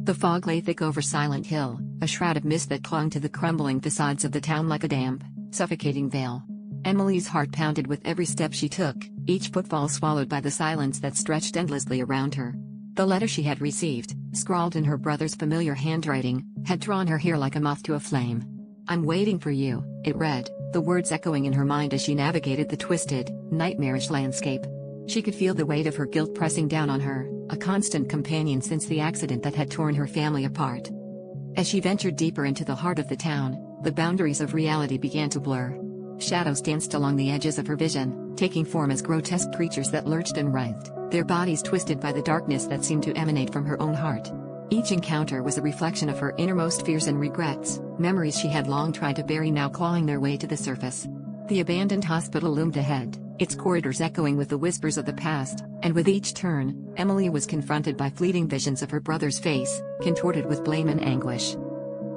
The fog lay thick over Silent Hill, a shroud of mist that clung to the crumbling facades of the town like a damp, suffocating veil. Emily's heart pounded with every step she took, each footfall swallowed by the silence that stretched endlessly around her. The letter she had received, scrawled in her brother's familiar handwriting, had drawn her here like a moth to a flame. "I'm waiting for you," it read, the words echoing in her mind as she navigated the twisted, nightmarish landscape. She could feel the weight of her guilt pressing down on her, a constant companion since the accident that had torn her family apart. As she ventured deeper into the heart of the town, the boundaries of reality began to blur. Shadows danced along the edges of her vision, taking form as grotesque creatures that lurched and writhed, their bodies twisted by the darkness that seemed to emanate from her own heart. Each encounter was a reflection of her innermost fears and regrets, memories she had long tried to bury now clawing their way to the surface. The abandoned hospital loomed ahead, its corridors echoing with the whispers of the past, and with each turn, Emily was confronted by fleeting visions of her brother's face, contorted with blame and anguish.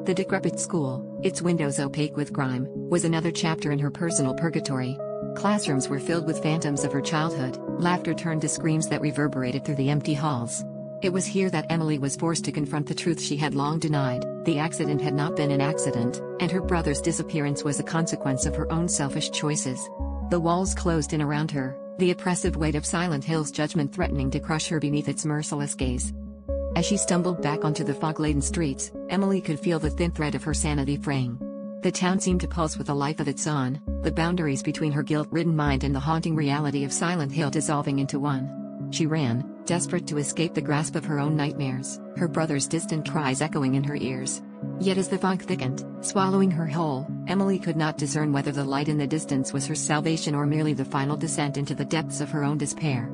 The decrepit school, its windows opaque with grime, was another chapter in her personal purgatory. Classrooms were filled with phantoms of her childhood, laughter turned to screams that reverberated through the empty halls. It was here that Emily was forced to confront the truth she had long denied: the accident had not been an accident, and her brother's disappearance was a consequence of her own selfish choices. The walls closed in around her, the oppressive weight of Silent Hill's judgment threatening to crush her beneath its merciless gaze. As she stumbled back onto the fog-laden streets, Emily could feel the thin thread of her sanity fraying. The town seemed to pulse with a life of its own, the boundaries between her guilt-ridden mind and the haunting reality of Silent Hill dissolving into one. She ran, desperate to escape the grasp of her own nightmares, her brother's distant cries echoing in her ears. Yet as the fog thickened, swallowing her whole, Emily could not discern whether the light in the distance was her salvation or merely the final descent into the depths of her own despair.